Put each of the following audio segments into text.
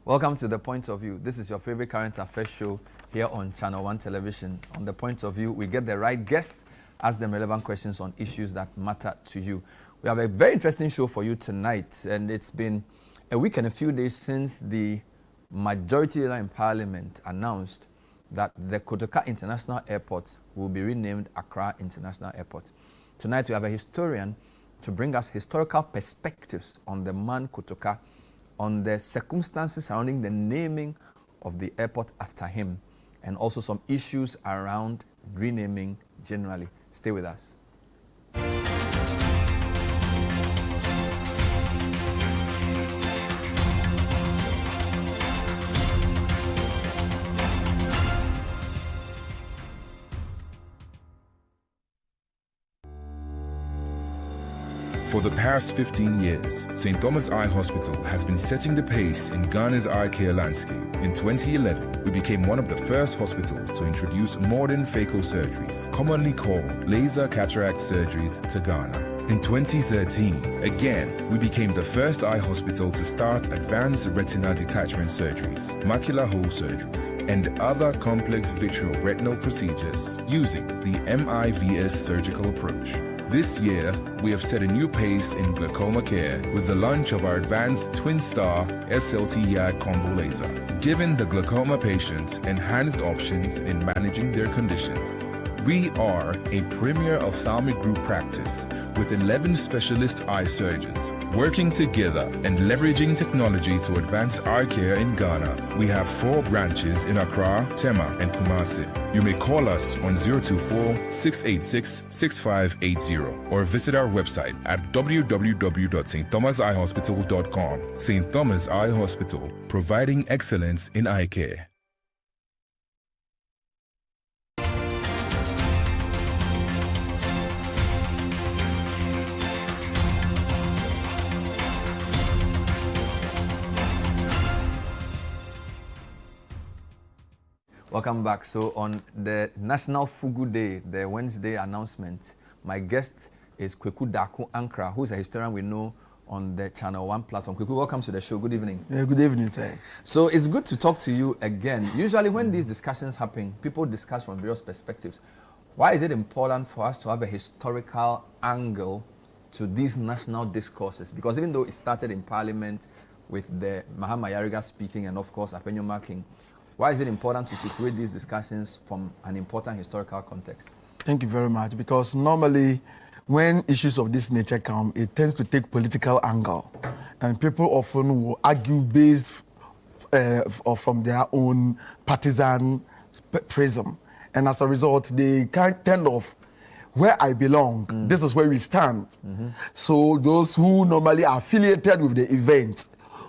Welcome to The Point of View. This is your favorite current affairs show here on Channel 1 Television. On The Point of View, we get the right guests, ask them relevant questions on issues that matter to you. We have a very interesting show for you tonight, and it's been a week and a few days since the majority leader in Parliament announced that the Kotoka International Airport will be renamed Accra International Airport. Tonight, we have a historian to bring us historical perspectives on the man Kotoka, on the circumstances surrounding the naming of the airport after him, and also some issues around renaming generally. Stay with us. For the past 15 years, St. Thomas Eye Hospital has been setting the pace in Ghana's eye care landscape. In 2011, we became one of the first hospitals to introduce modern phaco surgeries, commonly called laser cataract surgeries, to Ghana. In 2013, again, we became the first eye hospital to start advanced retina detachment surgeries, macular hole surgeries, and other complex vitreoretinal procedures using the MIVS surgical approach. This year, we have set a new pace in glaucoma care with the launch of our advanced twin-star SLT-YAG combo laser, giving the glaucoma patients enhanced options in managing their conditions. We are a premier ophthalmic group practice with 11 specialist eye surgeons working together and leveraging technology to advance eye care in Ghana. We have 4 branches in Accra, Tema, and Kumasi. You may call us on 024-686-6580 or visit our website at www.stthomaseyehospital.com. St. Thomas Eye Hospital, providing excellence in eye care. Welcome back. So on the National Fugu Day, the Wednesday announcement, my guest is Kweku Daku Ankra, who's a historian we know on the Channel 1 platform. Kweku, welcome to the show. Good evening. Yeah, good evening, sir. So it's good to talk to you again. Usually when these discussions happen, people discuss from various perspectives. Why is it important for us to have a historical angle to these national discourses? Because even though it started in Parliament with the Mahama Yariga speaking and of course Apenyo marking, why is it important to situate these discussions from an important historical context? Thank you very much. Because normally, when issues of this nature come, it tends to take political angle. And people often will argue based or from their own partisan prism. And as a result, they tend of where I belong, this is where we stand. So those who normally are affiliated with the event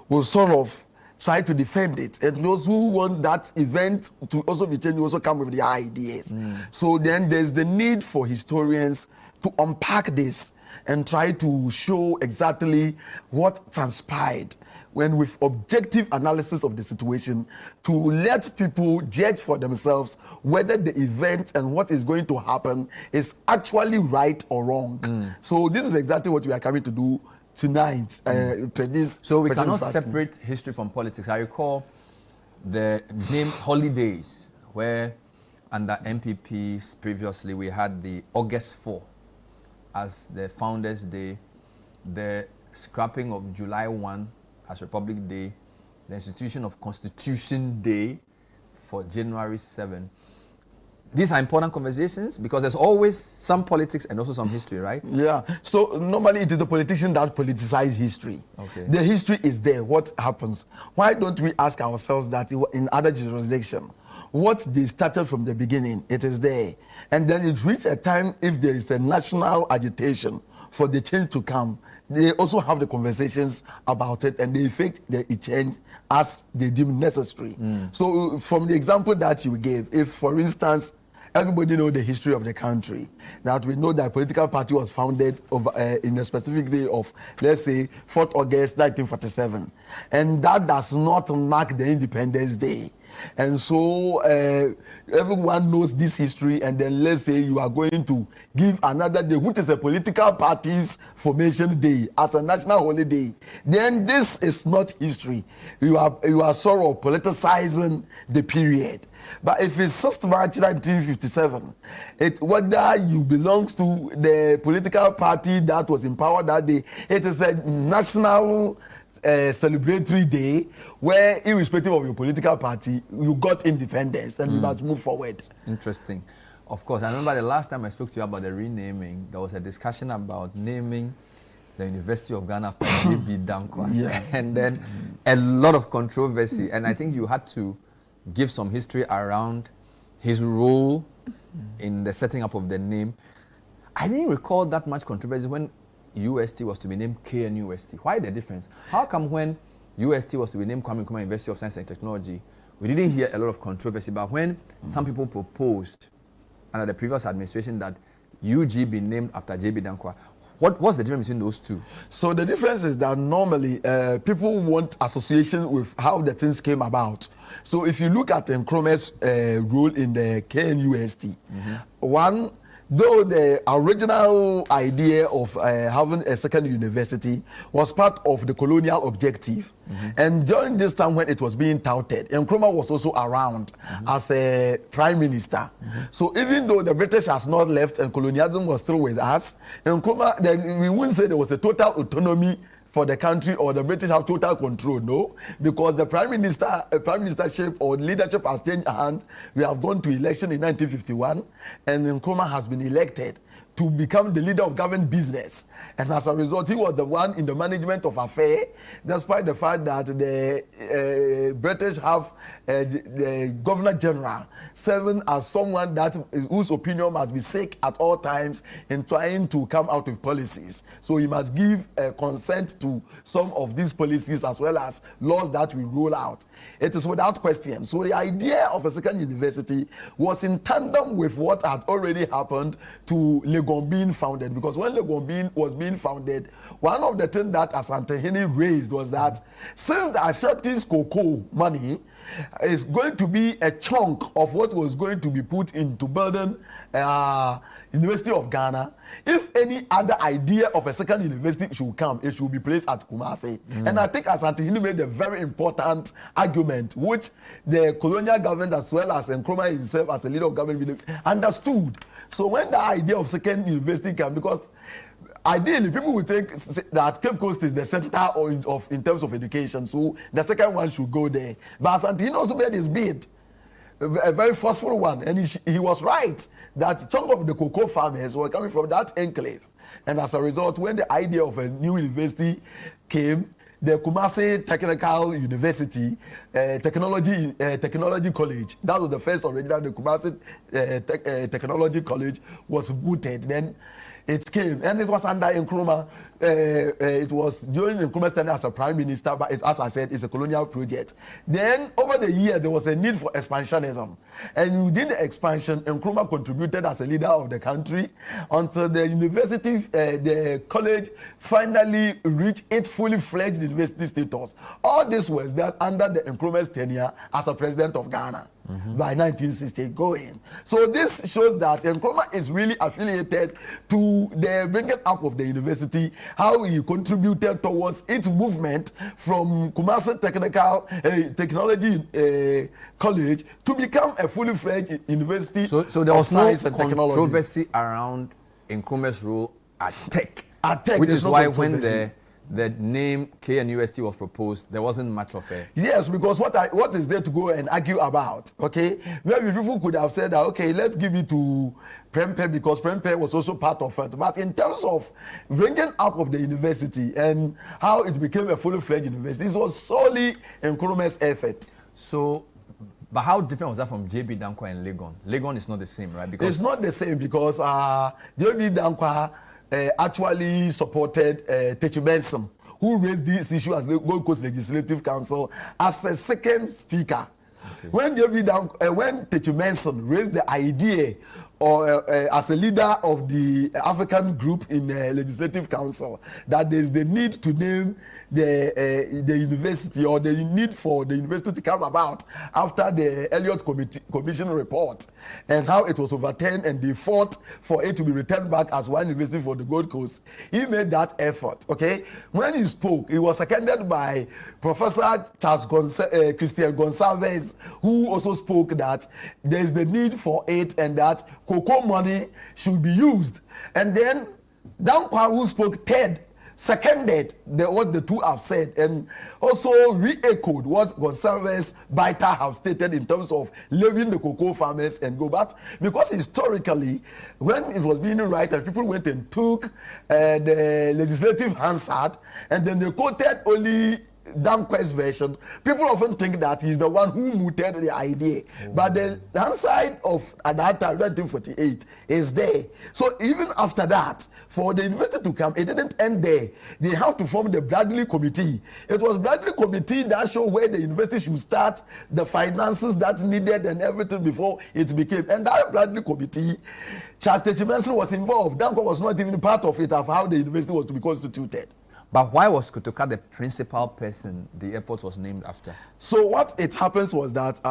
will sort of try to defend it, and those who want that event to also be changed also come with their ideas. So then there's the need for historians to unpack this and try to show exactly what transpired, when with objective analysis of the situation, to let people judge for themselves whether the event and what is going to happen is actually right or wrong. So this is exactly what we are coming to do tonight. So we cannot separate history from politics. I recall the name holidays, where under MPPs previously we had the August 4 as the Founders' Day, the scrapping of July 1 as Republic Day, the institution of Constitution Day for January 7. These are important conversations because there's always some politics and also some history, right? Yeah. So normally it is the politician that politicize history. Okay. The history is there. What happens? Why don't we ask ourselves that in other jurisdictions, what they started from the beginning, it is there. And then it reaches a time, if there is a national agitation for the change to come, they also have the conversations about it and they effect the change as they deem necessary. So from the example that you gave, if for instance, everybody know the history of the country, that we know that political party was founded in a specific day of, let's say, 4th August 1947. And that does not mark the Independence Day. And so everyone knows this history, and then let's say you are going to give another day, which is a political party's formation day, as a national holiday. Then this is not history. You are sort of politicizing the period. But if it's 6th March 1957, whether you belong to the political party that was in power that day, it is a national celebratory day where, irrespective of your political party, you got independence and you must move forward. Interesting. Of course, I remember the last time I spoke to you about the renaming, there was a discussion about naming the University of Ghana after J.B. Dankwa. Yeah. And then a lot of controversy. And I think you had to give some history around his role in the setting up of the name. I didn't recall that much controversy when UST was to be named KNUST. Why the difference? How come when UST was to be named Kwame Nkrumah University of Science and Technology, we didn't hear a lot of controversy, but when some people proposed under the previous administration that UG be named after JB Dankwa, what's the difference between those two? So the difference is that normally people want association with how the things came about. So if you look at Nkrumah's role in the KNUST, one, though the original idea of having a second university was part of the colonial objective, and during this time when it was being touted, Nkrumah was also around as a prime minister. So even though the British has not left and colonialism was still with us, Nkrumah, then we wouldn't say there was a total autonomy for the country or the British have total control, no, because the prime ministership or leadership has changed hands. We have gone to election in 1951, and Nkrumah has been elected to become the leader of government business, and as a result, he was the one in the management of affairs, despite the fact that the British have the Governor General serving as someone whose opinion must be sought at all times in trying to come out with policies. So he must give consent to some of these policies as well as laws that we roll out. It is without question. So the idea of a second university was in tandem with what had already happened to Legon being founded, because when Legon was being founded, one of the things that Asante Hene raised was that since the Ashanti's cocoa money is going to be a chunk of what was going to be put into building University of Ghana, if any other idea of a second university should come, it should be placed at Kumasi. And I think Asante Hene made a very important argument, which the colonial government as well as Nkrumah himself as a leader of government understood. So when the idea of second university came, because ideally people would think that Cape Coast is the center in terms of education, so the second one should go there. But Asante Hene also made his bid, a very forceful one, and he was right that chunk of the cocoa farmers were coming from that enclave, and as a result, when the idea of a new university came, the Kumasi Technical University, Technology College, that was the first original. The Kumasi Technology College was booted. Then it came, and it was under Nkrumah. It was during Nkrumah's tenure as a prime minister, but as I said, it's a colonial project. Then over the year, there was a need for expansionism, and within the expansion, Nkrumah contributed as a leader of the country until the university, the college, finally reached its fully fledged university status. All this was done under the Nkrumah's tenure as a president of Ghana. By 1960 going. So this shows that Nkrumah is really affiliated to the bringing up of the university, how he contributed towards its movement from Kumasi Technology College to become a fully fledged university. So there was science no and technology. Controversy around Nkrumah's role at Tech. At Tech, which is no why when the name KNUST was proposed, there wasn't much of a... Yes, because what is there to go and argue about? Okay, maybe people could have said that, okay, let's give it to Prempeh because Prempeh was also part of it. But in terms of bringing up of the university and how it became a fully fledged university, this was solely Nkrumah's effort. So, but how different was that from JB Dankwa and Legon? Legon is not the same, right? Because it's not the same because JB Dankwa actually supported Techi Benson, who raised this issue as the Gold Coast Legislative Council as a second speaker. Okay. When Techi Benson raised the idea or as a leader of the African group in the Legislative Council, that there's the need to name the university, or the need for the university to come about after the Elliott Commission report, and how it was overturned and they fought for it to be returned back as one university for the Gold Coast. He made that effort, okay? When he spoke, he was seconded by Professor Christian Gonsalves, who also spoke that there's the need for it and that cocoa money should be used. And then Dankwa, who spoke third, seconded what the two have said, and also re-echoed what Gonsalves Baita have stated in terms of leaving the cocoa farmers and go back, because historically, when it was being written, people went and took the legislative Hansard, and then they quoted only Dankwa's version. People often think that he's the one who mooted the idea, but the downside of at that time 1948 is there. So even after that, for the university to come, it didn't end there. They have to form the Bradley Committee. It was Bradley Committee that showed where the university should start, the finances that needed and everything before it became. And that Bradley Committee, Charles Techimenson was involved. Dankwa was not even part of it, of how the university was to be constituted. But why was Kotoka the principal person the airport was named after? So what it happens was that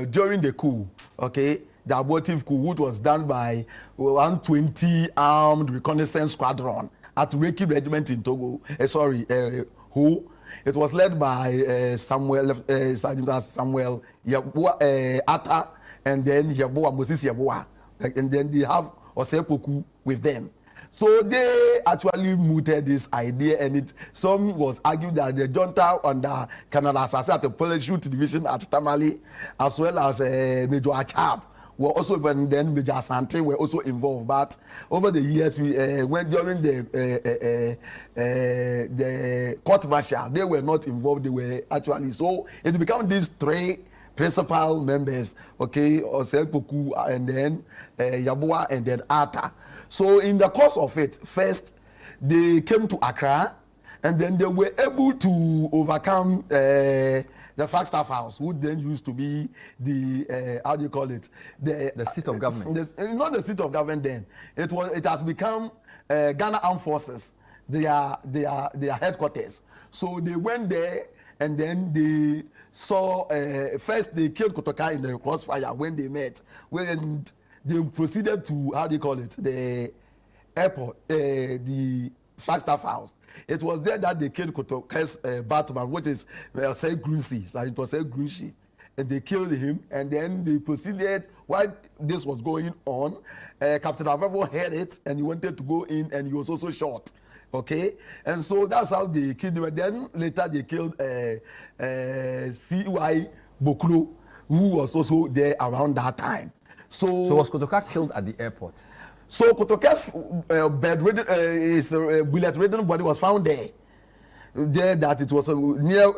during the coup, okay, the abortive coup, which was done by 120 armed reconnaissance squadron at Reiki Regiment in Togo, who it was led by Sergeant Samuel Atta, and then Yeboah, Moses Yeboah, and then they have Osepoku with them. So they actually mooted this idea, and some was argued that the junta under Canada Assassin at the Parachute Division at Tamale, as well as Major Achab, were also, and then Major Asante were also involved. But over the years, we went during the court martial, they were not involved. They were actually, so it became these three principal members, okay, Osepoku, and then Yeboah, and then Atta. So in the course of it, first they came to Accra, and then they were able to overcome the Flagstaff House, who then used to be the how do you call it, the seat of government. Not the seat of government then. It has become Ghana Armed Forces, their headquarters. So they went there, and then they saw first they killed Kotoka in the crossfire when they met. When they proceeded to, how do you call it, the airport, the Flagstaff House. It was there that they killed Kotoka's Batman, which is Said Grunsi. So it was Said Grunsi. And they killed him, and then they proceeded, while this was going on, Captain Avevo heard it, and he wanted to go in, and he was also shot. Okay, and so that's how they killed him. And then later they killed C.Y. Boklo, who was also there around that time. So was Kotoka killed at the airport? So Kotoka's bullet-ridden body was found there. There, that it was near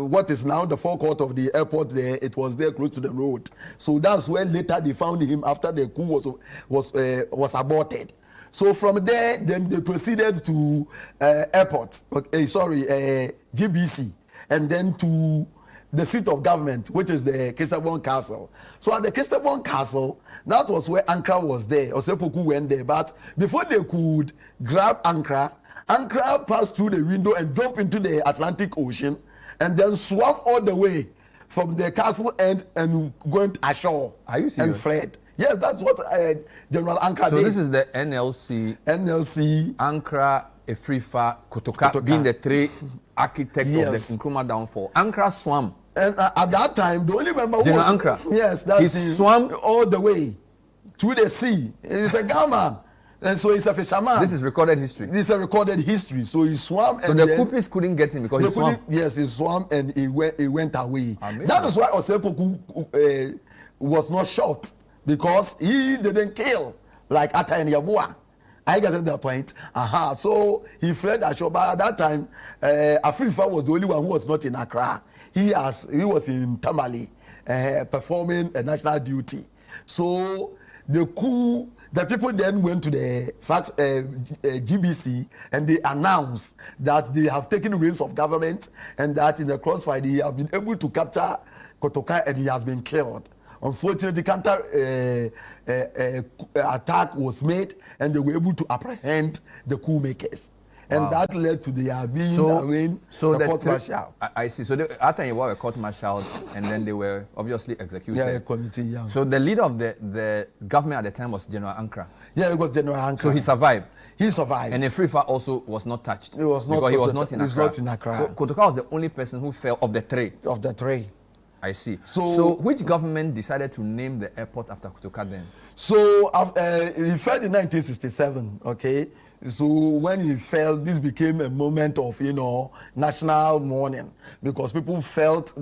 what is now the forecourt of the airport. There, it was there close to the road. So that's where later they found him after the coup was aborted. So from there, then they proceeded to airport. GBC, and then to the seat of government, which is the Christabon Castle. So at the Christabon Castle, that was where Ankara was there. Osepoku went there, but before they could grab Ankara passed through the window and jumped into the Atlantic Ocean, and then swam all the way from the castle end and went ashore. Are you serious? And fled. Yes, that's what General Ankara did. So this is the NLC, Ankara, Efrifa, Kotoka, being the three architects of the Nkrumah downfall. Ankara swam. And at that time, the only member was General Ankara. Yes, that's he swam all the way through the sea. He's a gunman, and so he's a fisherman. This is recorded history. This is a recorded history. So he swam, so and the Kupis couldn't get him because he swam. Yes, he swam and he went away. Amazing. That is why Osepoku was not shot, because he didn't kill like Atta and Yeboah. I get to the point. So he fled ashore. But at that time, Afrifa was the only one who was not in Accra. He was in Tamale performing a national duty. So the coup, the people then went to the GBC, and they announced that they have taken reins of government, and that in the crossfire they have been able to capture Kotoka, and he has been killed. Unfortunately, counter attack was made, and they were able to apprehend the coup makers. And that led to their being arraigned the court martial. I see. So after you were a court martial, and then they were obviously executed. Yeah, a committee. Yeah. So the leader of the government at the time was General Ankara. Yeah, it was General Ankara. So he survived. He survived. And the Free Fire also was not touched. It was not because he was not in Accra. He was not in Accra. So Kotoka was the only person who fell of the three. Of the three. I see. So which government decided to name the airport after Kotoka then? So he fell in 1967. Okay. So when he fell, this became a moment of, national mourning, because people felt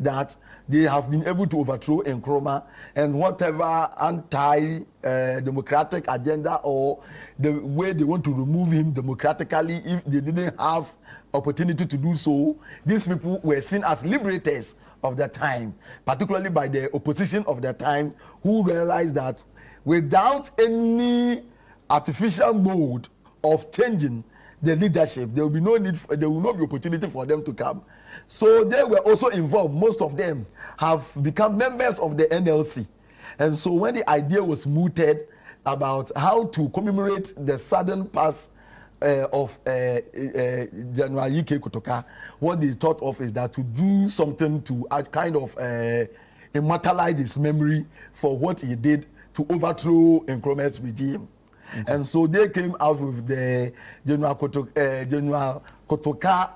that they have been able to overthrow Nkrumah, and whatever anti-democratic agenda or the way they want to remove him democratically, if they didn't have opportunity to do so, these people were seen as liberators of the time, particularly by the opposition of the time, who realized that without any artificial mode of changing the leadership, there will be no need there will not be opportunity for them to come. So they were also involved. Most of them have become members of the NLC. And so when the idea was mooted about how to commemorate the sudden pass of General Yike Kotoka, what they thought of is that to do something to kind of immortalize his memory for what he did to overthrow Nkrumah's regime. Okay. And so they came out with the General Kotoka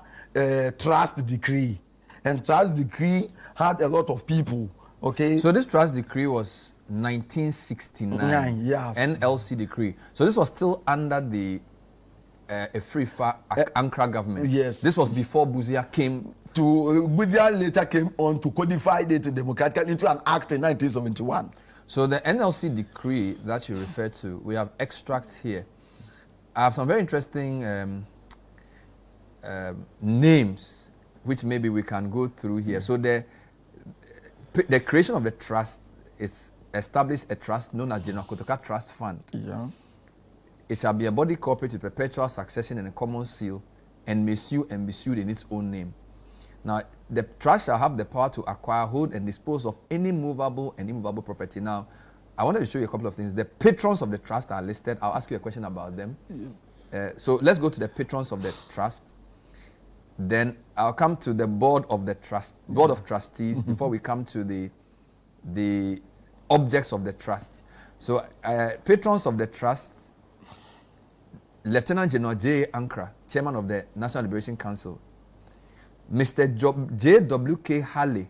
trust decree. And trust decree had a lot of people. Okay. So this trust decree was 1969. Yes. NLC decree. So this was still under the Afrifa Ankara government. Yes. This was before Buzia came. Buzia later came on to codify it democratically into an act in 1971. So the NLC decree that you refer to, we have extracts here. I have some very interesting names, which maybe we can go through here. So the creation of the trust is established a trust known as General Kotoka Trust Fund. Yeah. It shall be a body corporate with perpetual succession and a common seal, and may sue and be sued in its own name. Now, the trust shall have the power to acquire, hold, and dispose of any movable and immovable property. Now, I wanted to show you a couple of things. The patrons of the trust are listed. I'll ask you a question about them. Yeah. So let's go to the patrons of the trust. Then I'll come to the board of the trust, board of trustees, before we come to the objects of the trust. So, patrons of the trust: Lieutenant General J. Ankara, chairman of the National Liberation Council. Mr. J.W.K. Halley,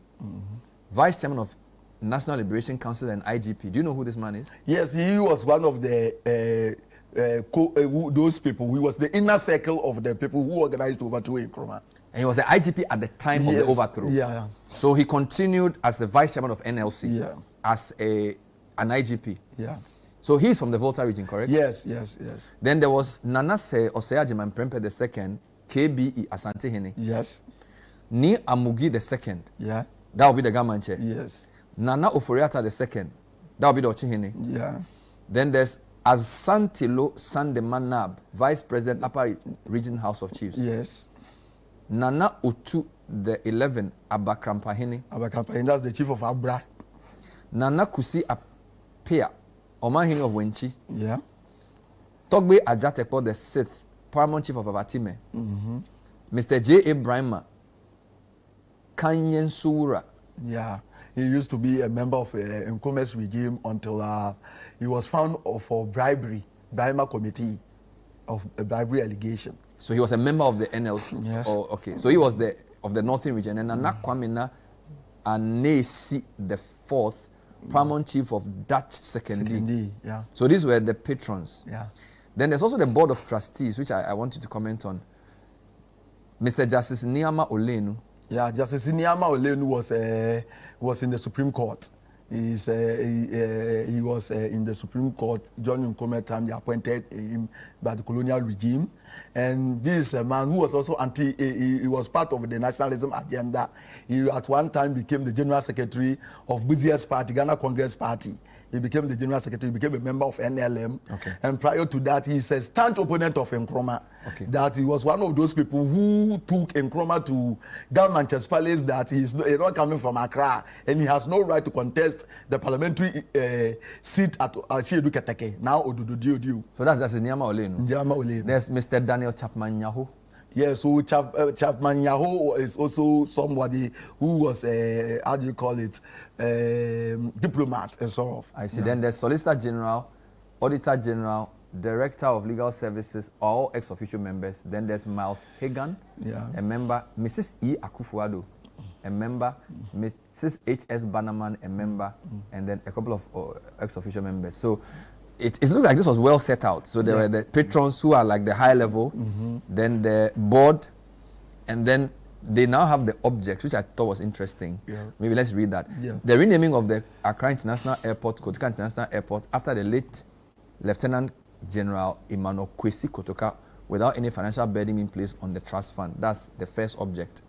Vice Chairman of National Liberation Council and IGP. Do you know who this man is? Yes, he was one of the those people. He was the inner circle of the people who organized overthrow Nkrumah. And he was the IGP at the time of the overthrow. Yeah. So he continued as the Vice Chairman of NLC, as an IGP. Yeah. So he's from the Volta region, correct? Yes. Then there was Nanase Oseajiman Prempe II, KBE Asante Hene. Yes. Ni Amugi II. Yeah. That will be the government chair. Yes. Nana Oforiata II. That will be the Ochihene. Yeah. Then there's Asantilo Sandemanab, Vice President, Upper Region House of Chiefs. Yes. Nana Utu the 11, Abakrampahene. Abakrampahene, that's the chief of Abra. Nana Kusi Apia, Omahini of Wenchi. Yeah. Togbe Ajatekpo the 6th, Paramount Chief of Abatime. Mr. J. Ibrahima Kanyen Sura. Yeah, he used to be a member of Nkrumah's regime until he was found for bribery, Brahima Committee of a bribery allegation. So he was a member of the NLC? Yes. Oh, okay. So he was of the Northern region. And Nana Kwamina Anesi the 4th, Paramount Chief of Dutch Secondary. Yeah. So these were the patrons. Yeah. Then there's also the Board of Trustees, which I want you to comment on. Mr. Justice Niama Olenu. Yeah, Justice Niama Olenu was in the Supreme Court. He was in the Supreme Court during Nkrumah time. They appointed him by the colonial regime, and this is a man who was also he was part of the nationalism agenda. He at one time became the general secretary of Buzia's party, Ghana Congress Party. he became the general secretary, he became a member of NLM. Okay. And prior to that, he's a staunch opponent of Nkrumah. Okay. That he was one of those people who took Nkrumah to Manchester Palace, that he's not coming from Accra and he has no right to contest the parliamentary seat at Ashiedu Keteke, now Odudu Diodiu. So that's Nyama Olenu. Nyama Olenu. There's Mr. Daniel Chapman Yaho. Yeah, so Chapman Yaho is also somebody who was, how do you call it, diplomat and so on. I see. Yeah. Then there's Solicitor General, Auditor General, Director of Legal Services, all ex-official members. Then there's Miles Hagan, a member, Mrs. E. Akufuado, a member, Mrs. H.S. Bannerman, a member, and then a couple of ex-official members. So it looks like this was well set out. So there were the patrons who are like the high level, then the board, and then they now have the objects, which I thought was interesting. Yeah. Maybe let's read that. Yeah. The renaming of the Accra International Airport, Kotoka International Airport, after the late Lieutenant General Emmanuel Kwesi Kotoka, without any financial burden being placed on the trust fund. That's the first object.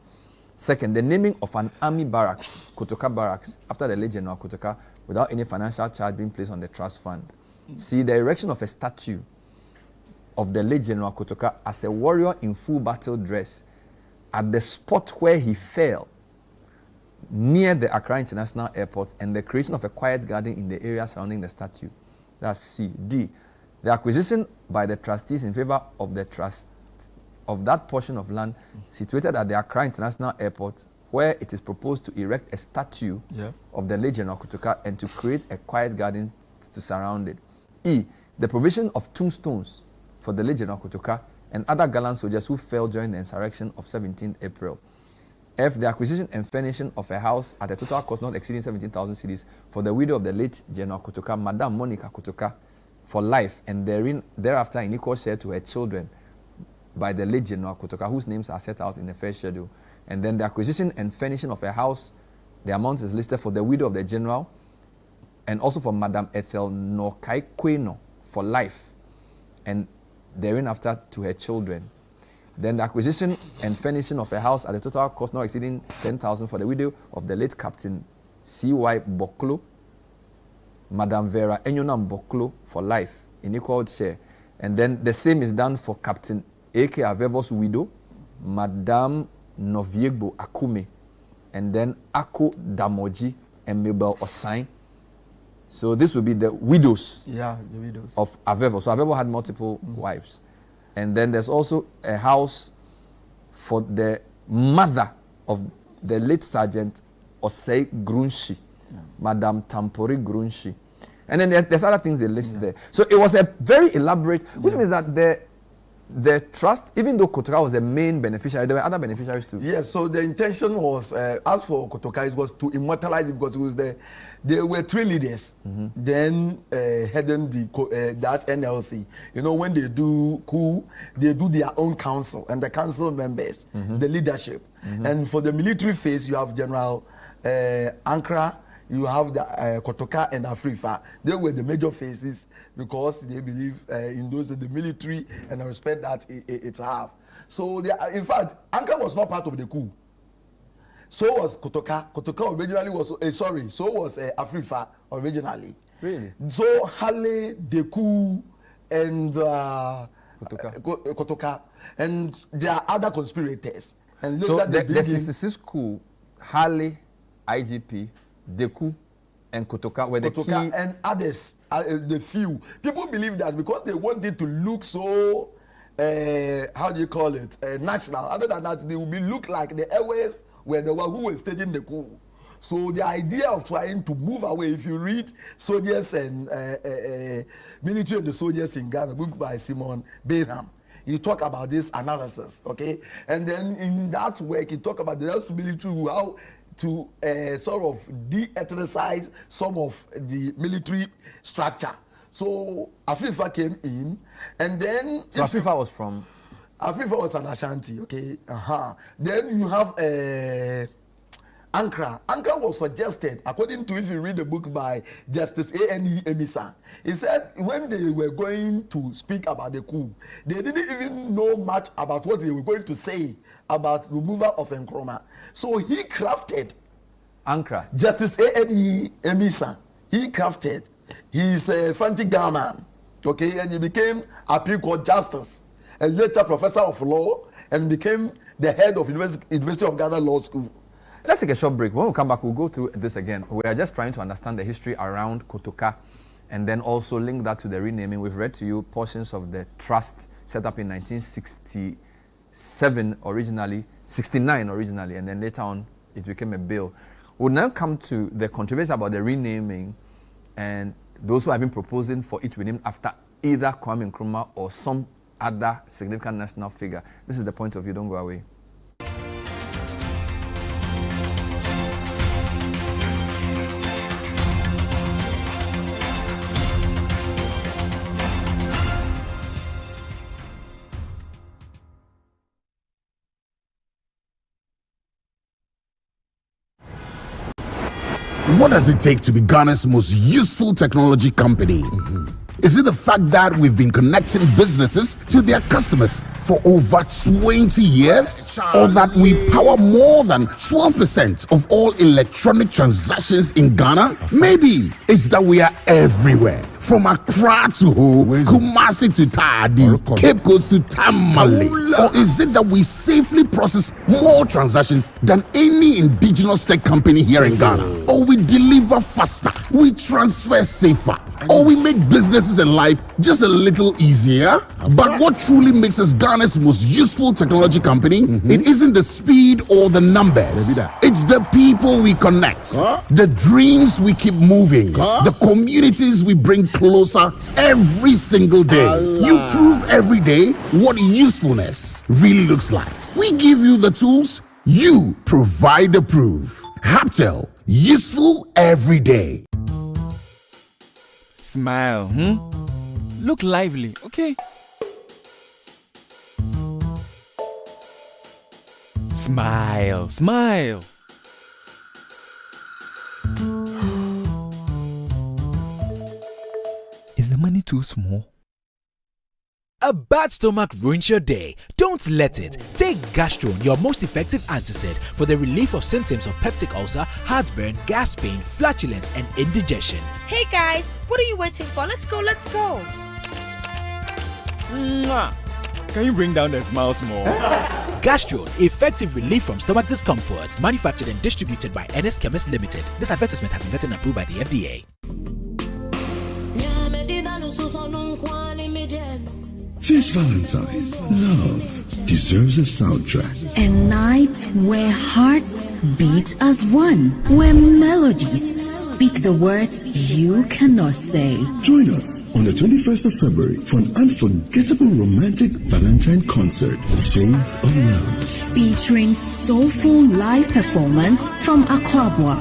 Second, the naming of an army barracks, Kotoka Barracks, after the late General Kotoka, without any financial charge being placed on the trust fund. See, the erection of a statue of the late General Kotoka as a warrior in full battle dress at the spot where he fell, near the Accra International Airport, and the creation of a quiet garden in the area surrounding the statue. That's C. D. The acquisition by the trustees in favor of the trust of that portion of land situated at the Accra International Airport, where it is proposed to erect a statue of the late General Kotoka and to create a quiet garden to surround it. E. The provision of tombstones for the late General Kotoka and other gallant soldiers who fell during the insurrection of 17th April. F. The acquisition and furnishing of a house at a total cost not exceeding 17,000 cedis for the widow of the late General Kotoka, Madame Monica Kotoka, for life, and thereafter in equal share to her children by the late General Kotoka, whose names are set out in the first schedule. And then the acquisition and furnishing of a house, the amount is listed for the widow of the General, and also for Madame Ethel Nokai Kweno for life, and thereafter to her children. Then the acquisition and furnishing of a house at a total cost not exceeding 10,000 for the widow of the late Captain C.Y. Boklo, Madame Vera Enyonam Boklo for life in equal share. And then the same is done for Captain A.K. Avevo's widow, Madame Noviegbo Akume, and then Ako Damoji and Mabel Osai. So this will be the widows, the widows of Avevo. So Avevo had multiple wives. And then there's also a house for the mother of the late Sergeant Osei Grunshi, Madame Tampori Grunshi. And then there's other things they list there. So it was a very elaborate, which means that the trust, even though Kotoka was the main beneficiary, there were other beneficiaries too. Yes, so the intention was, as for Kotoka, it was to immortalize it, because it was there were three leaders, then heading that NLC. You know, when they do coup, they do their own council, and the council members, the leadership. And for the military phase, you have General Ankara, you have the Kotoka and Afrifa. They were the major phases, because they believe in those in the military, and I respect that it's have. So in fact, Ankara was not part of the coup. So was Kotoka. Kotoka originally was so was Afrifa originally. Really? So Halle, Deku, and Kotoka, and there are other conspirators. And later so the 66 coup, Halle, IGP, Deku, and Kotoka were the key. And others, the few. People believe that because they wanted to look so, how do you call it, national. Other than that, they will look like the airways were the one who was staging the coup. So the idea of trying to move away, if you read Soldiers and Military and the Soldiers in Ghana, book by Simon Bayham, you talk about this analysis, okay? And then in that work, you talk about the military, how to sort of de-ethnicize some of the military structure. So Afrifa came in, and then... So Afrifa was from? Afrifa was an Ashanti, okay? Then you have Ankara. Ankara was suggested, according to, if you read the book by Justice A.N.E. Emisa, he said when they were going to speak about the coup, they didn't even know much about what they were going to say about removal of Nkrumah. So he crafted Ankara. Justice A.N.E. Emisa. He crafted He's a Fanti Garman, okay, and he became Appeal Court Justice, and later Professor of Law, and became the head of University of Ghana Law School. Let's take a short break. When we come back, we'll go through this again. We are just trying to understand the history around Kotoka and then also link that to the renaming. We've read to you portions of the trust set up in 1967 originally, 69 originally, and then later on it became a bill. We'll now come to the controversy about the renaming and those who have been proposing for it to be named after either Kwame Nkrumah or some other significant national figure. This is the point of view. Don't go away. What does it take to be Ghana's most useful technology company? Is it the fact that we've been connecting businesses to their customers for over 20 years? Or that we power more than 12% of all electronic transactions in Ghana? Maybe it's that we are everywhere. From Accra to Ho, Kumasi to Tadi, Cape Coast to Tamale. Or is it that we safely process more transactions than any indigenous tech company here in Ghana? Or we deliver faster, we transfer safer, or we make businesses and life just a little easier? But what truly makes us Ghana's most useful technology company, it isn't the speed or the numbers. It's the people we connect, the dreams we keep moving, the communities we bring closer every single day. You prove every day what usefulness really looks like. We give you the tools, you provide the proof. Haptel, useful every day. Smile, Look lively, okay? Smile, smile. Is the money too small? A bad stomach ruins your day. Don't let it. Take Gastron, your most effective antacid for the relief of symptoms of peptic ulcer, heartburn, gas pain, flatulence, and indigestion. Hey guys, what are you waiting for? Let's go, let's go. Mwah. Can you bring down the smiles more? Gastron, effective relief from stomach discomfort. Manufactured and distributed by NS Chemist Limited. This advertisement has been vetted and approved by the FDA. This Valentine, love deserves a soundtrack. A night where hearts beat as one, where melodies speak the words you cannot say. Join us on the 21st of February for an unforgettable romantic Valentine concert, Shades of Love. Featuring soulful live performance from Akwabwa,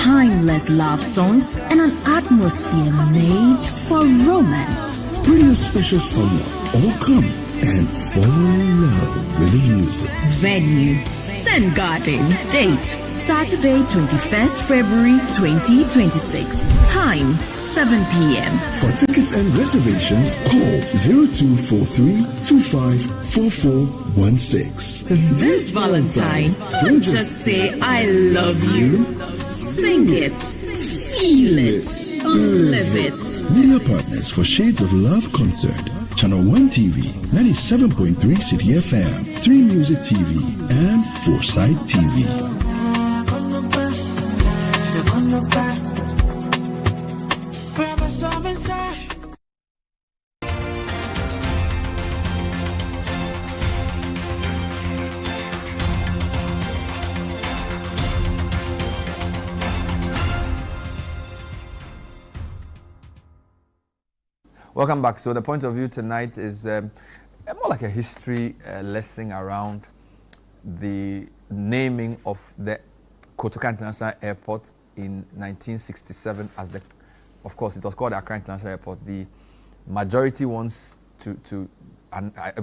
timeless love songs, and an atmosphere made for romance. Bring a special someone or come and fall in love with the music. Venue, Sen Garden. Date, Saturday, 21st February 2026. Time, 7 p.m. For tickets and reservations, call 0243-254416. This Valentine, don't just say I love you. Sing it, feel it, live it. Media partners for Shades of Love concert. Channel 1 TV, 97.3 City FM, 3 Music TV, and Foresight TV. Welcome back. So the point of view tonight is more like a history lesson around the naming of the Kotoka International Airport in 1967 as the, of course, it was called Accra International Airport. The majority wants to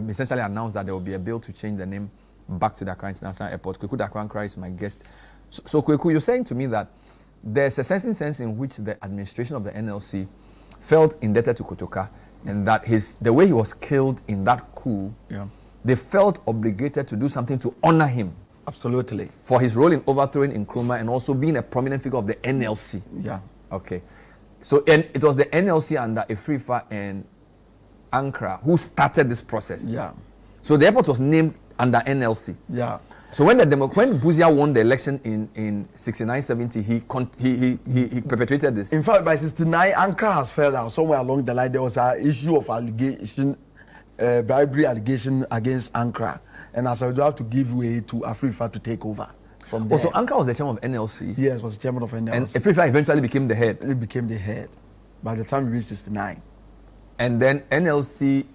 essentially announce that there will be a bill to change the name back to the Accra International Airport. Kweku Dakwankra is my guest. So Kweku, you're saying to me that there's a certain sense in which the administration of the NLC felt indebted to Kotoka, and that the way he was killed in that coup, they felt obligated to do something to honor him. Absolutely. For his role in overthrowing Nkrumah and also being a prominent figure of the NLC. Yeah. Okay. So it was the NLC under Afrifa and Ankara who started this process. Yeah. So the airport was named under NLC. Yeah. So when Buzia won the election in 69-70, he perpetrated this. In fact, by 69, Ankara has fell out. Somewhere along the line, there was an issue of allegation, bribery allegation against Ankara, and as a result, have to give way to Afrifa to take over from there. So Ankara was the chairman of NLC. Yes, was the chairman of NLC. And Afrifa eventually became the head. It became the head by the time we reached 69. And then NLC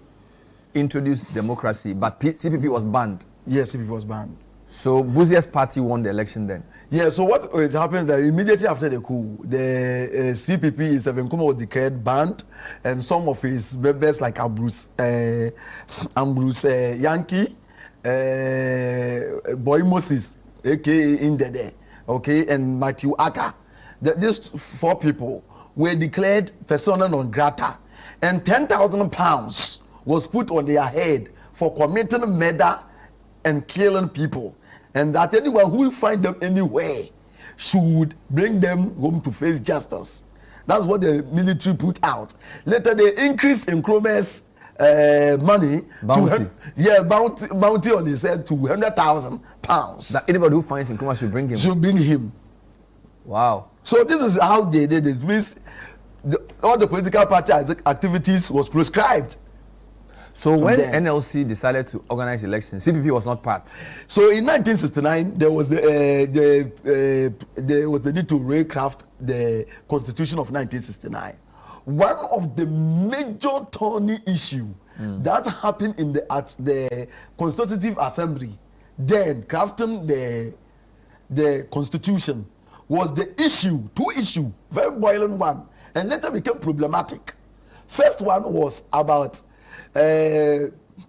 introduced democracy, but CPP was banned. Yes, CPP was banned. So Buzia's party won the election then. Yeah, so what happened that immediately after the coup, the CPP is Nkrumah was declared banned, and some of his members like Ambrose Yankee, Boy Moses, aka Indede, okay, and Matthew Aka. These 4 people were declared persona non grata, and £10,000 was put on their head for committing murder and killing people, and that anyone who will find them anywhere should bring them home to face justice. That's what the military put out. Later they increased Nkrumah's money bounty. Bounty on his head to £100,000. That anybody who finds Nkrumah should bring him. Should bring him. Wow. So this is how they did it. All the political party activities was prescribed. So when NLC decided to organize elections, CPP was not part. So in 1969, there was the need to recraft the Constitution of 1969. One of the major thorny issue that happened at the Constitutive Assembly, then crafting the Constitution, was the two issue, very boiling one, and later became problematic. First one was about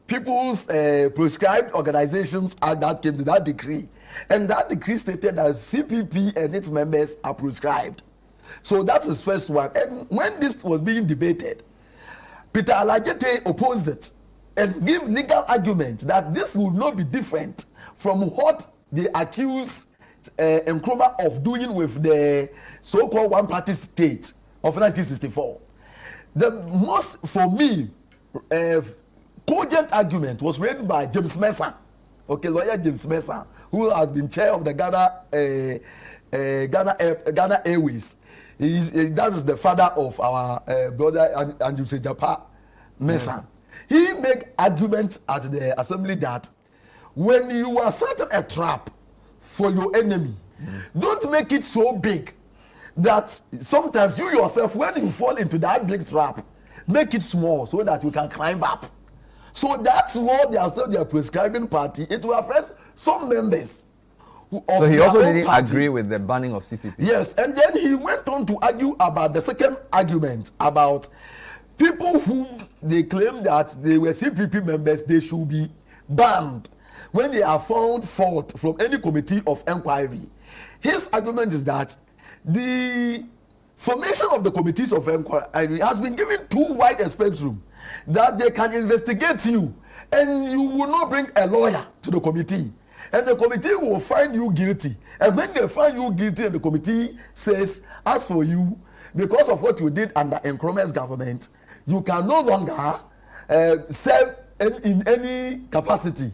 people's prescribed organizations that came to that decree, and that decree stated that CPP and its members are prescribed. So that's his first one. And when this was being debated, Peter Alajete opposed it and gave legal argument that this would not be different from what they accused Nkrumah of doing with the so-called one-party state of 1964. The most, for me, cogent argument was raised by James Mensah, lawyer James Mensah, who has been chair of the Ghana Airways. That is the father of our brother Andrew Sejapa Mensah. He made arguments at the assembly that when you are setting a trap for your enemy, don't make it so big that sometimes you yourself, when you fall into that big trap, make it small so that you can climb up. So that's what they have said they are prescribing party. It will affect some members. So he also didn't agree with the banning of CPP. Yes, and then he went on to argue about the second argument about people who they claim that they were CPP members, they should be banned when they are found fault from any committee of inquiry. His argument is that the formation of the committees of inquiry has been given too wide a spectrum that they can investigate you and you will not bring a lawyer to the committee, and the committee will find you guilty, and when they find you guilty and the committee says, as for you, because of what you did under Nkrumah's government, you can no longer serve in any capacity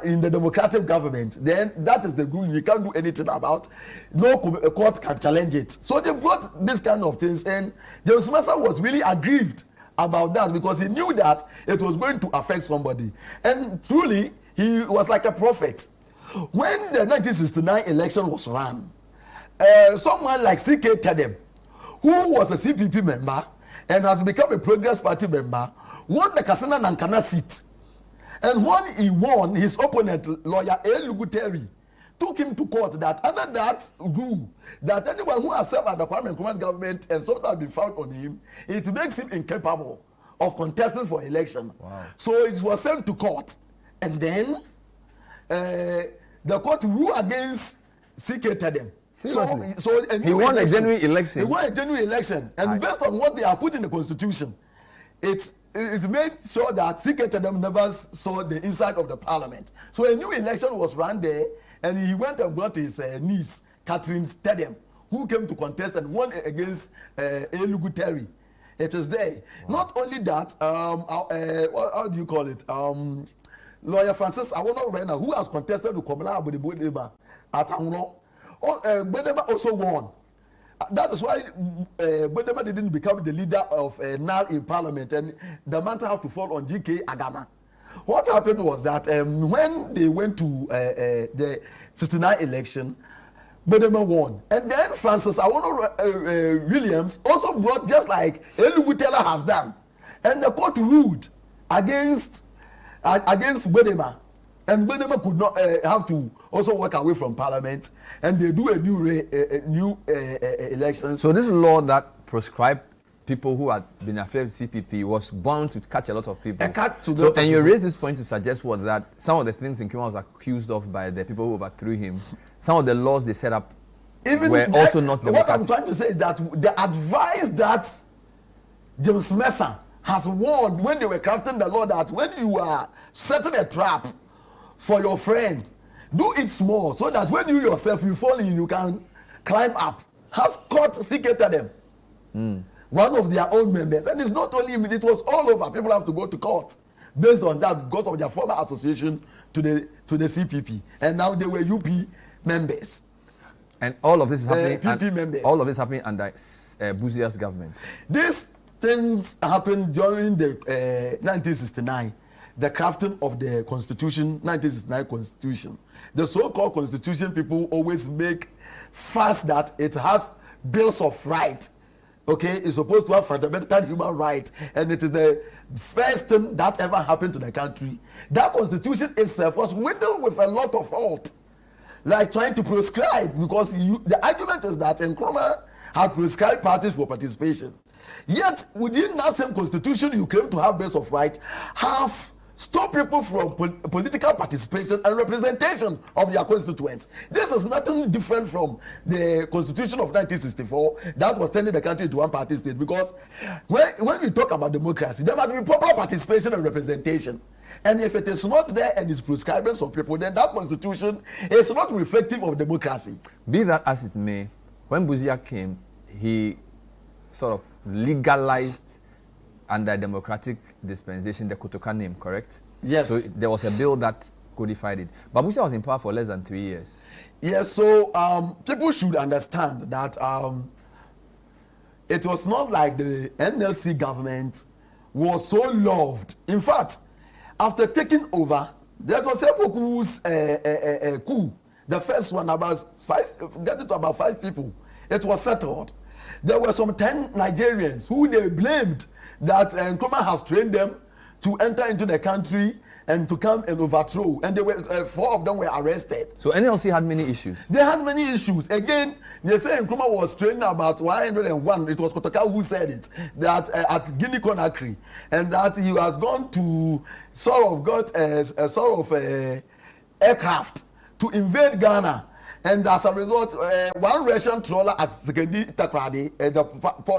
in the democratic government, then that is the rule. You can't do anything about. No court can challenge it. So they brought this kind of things, and James Mensah was really aggrieved about that because he knew that it was going to affect somebody. And truly, he was like a prophet. When the 1969 election was run, someone like C.K. Tedem, who was a CPP member and has become a Progress Party member, won the Kasana Nankana seat. And when he won, his opponent, lawyer A. Luguteri, took him to court that under that rule, that anyone who has served under Kwame Nkrumah's government and something has been found on him, it makes him incapable of contesting for election. Wow. So it was sent to court. And then the court ruled against C.K. Tedem. So he won a genuine election. He won a genuine election. And based on what they have put in the constitution, it made sure that C.K. Tedem never saw the inside of the parliament. So a new election was run there, and he went and brought his niece, Catherine Tedem, who came to contest and won against Elugu Terry. It is there. Wow. Not only that, how do you call it? Lawyer Francis Awono-Rena, who has contested with Komala Abudibudeba at Awono, Bodema also won. That is why Bodema didn't become the leader of NAL in Parliament, and the mantle had to fall on GK Agama. What happened was that when they went to the 69 election, Bodema won. And then Francis Awono Williams also brought, just like Elugu Teller has done. And the court ruled against Bodema. And Bodema could not have to also walk away from Parliament. And they do a new election. So this law that prescribed people who had been affiliated with CPP was bound to catch a lot of people. And you raised this point to suggest what, that some of the things Nkrumah was accused of by the people who overthrew him, some of the laws they set up were also not democratic. What I'm trying to say is that the advice that James Mercer has warned when they were crafting the law, that when you are setting a trap for your friend, do it small so that when you yourself you fall in, you can climb up. Has court secreted them. One of their own members, and it's not only him, it was all over. People have to go to court based on that because of their former association to the CPP, and now they were UP members. And all of this is happening. PP members. All of this happening under Buzia's government. These things happened during the 1969, the crafting of the Constitution, 1969 Constitution. The so-called Constitution, people always make fuss that it has bills of right. Okay, it's supposed to have fundamental human rights, and it is the first thing that ever happened to the country. That Constitution itself was riddled with a lot of fault, like trying to prescribe, because the argument is that Nkrumah had prescribed parties for participation. Yet within that same Constitution, you claim to have bills of right, have stop people from political participation and representation of their constituents. This is nothing different from the Constitution of 1964 that was turning the country into one party state, because when we talk about democracy, there must be proper participation and representation. And if it is not there and is prescribing some people, then that constitution is not reflective of democracy. Be that as it may, when Buzia came, he sort of legalized under democratic dispensation the Kotoka name, correct? Yes. So there was a bill that codified it. But Buzia was in power for less than 3 years. Yes, so people should understand that it was not like the NLC government was so loved. In fact, after taking over, there was Sepoku's coup. The first one, getting to about 5 people. It was settled. There were some 10 Nigerians who they blamed that Nkrumah has trained them to enter into the country and to come and overthrow. And they were 4 of them were arrested. So NLC had many issues. They had many issues. Again, they say Nkrumah was training about 101. It was Kotoka who said it, that at Guinea Conakry, and that he has gone to got a aircraft to invade Ghana. And as a result, one Russian trawler at Sekendi Takrady, the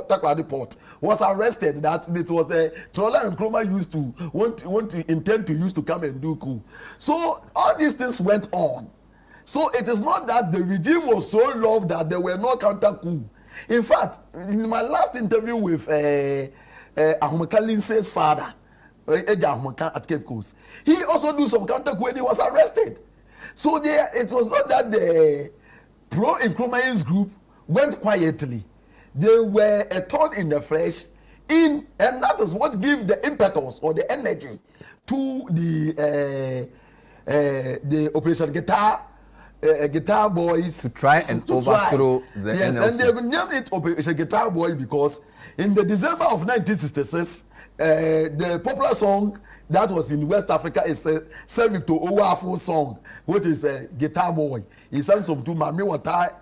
Takrady port, was arrested. That it was the trawler Nkrumah used to intend to use to come and do coup. So all these things went on. So it is not that the regime was so loved that there were no counter coup. In fact, in my last interview with Ahumeka Lindsay's father, Ahumeka at Cape Coast, he also do some counter coup and he was arrested. So it was not that the pro-Nkrumah's group went quietly. They were a thorn in the flesh, and that is what gave the impetus or the energy to the Operation Guitar Boys to try and overthrow the yes, NLC. And they named it Operation Guitar Boy because in the December of 1966, the popular song that was in West Africa is Sir Victor Owafo song, which is Guitar Boy. He sang some to Mami Wata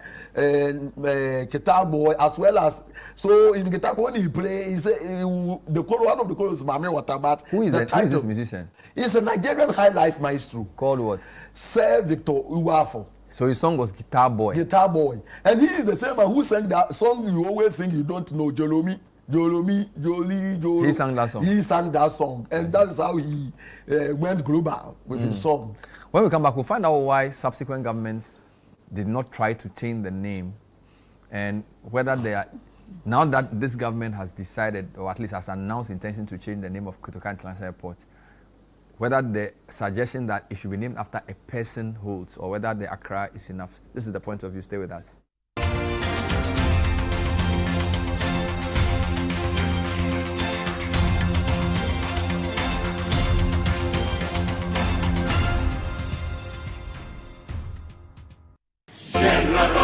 Guitar Boy, as well as, so in Guitar Boy when he play, the chorus, one of the choruses is Mami Wata, but who is this musician? He's a Nigerian high life maestro. Called what? Sir Victor Owafo. So his song was Guitar Boy. Guitar Boy. And he is the same man who sang that song you always sing, you don't know, Jolomi. Joli. He sang that song. He sang that song, and that is how he went global with his song. When we come back, we'll find out why subsequent governments did not try to change the name and whether they are, now that this government has decided, or at least has announced intention to change the name of Kotoka International Airport, whether the suggestion that it should be named after a person holds, or whether the Accra is enough. This is the point of view. Stay with us.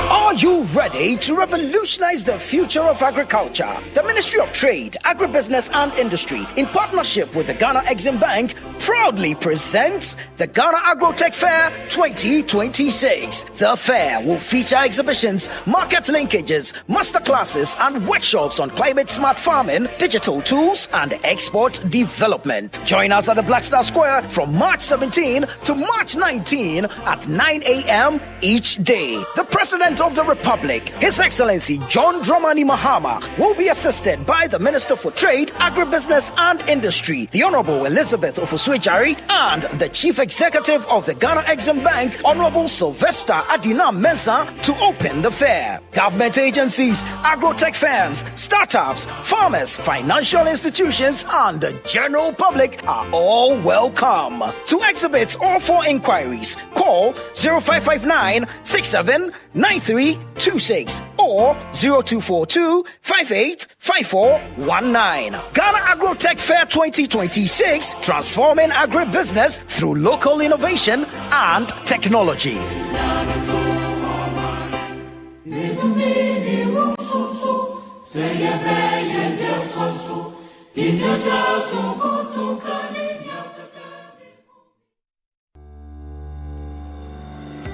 Are you ready to revolutionize the future of agriculture? The Ministry of Trade, Agribusiness and Industry, in partnership with the Ghana Exim Bank, proudly presents the Ghana Agrotech Fair 2026. The fair will feature exhibitions, market linkages, masterclasses, and workshops on climate-smart farming, digital tools, and export development. Join us at the Black Star Square from March 17 to March 19 at 9 a.m. each day. The President of the Republic, His Excellency John Dramani Mahama, will be assisted by the Minister for Trade, Agribusiness and Industry, the Honorable Elizabeth Ofuswejari, and the Chief Executive of the Ghana Exim Bank, Honorable Sylvester Adina Mensah, to open the fair. Government agencies, agrotech firms, startups, farmers, financial institutions, and the general public are all welcome. To exhibit or for inquiries, call 0559 679326 or 0242 585419. Ghana Agrotech Fair 2026, transforming agribusiness through local innovation and technology.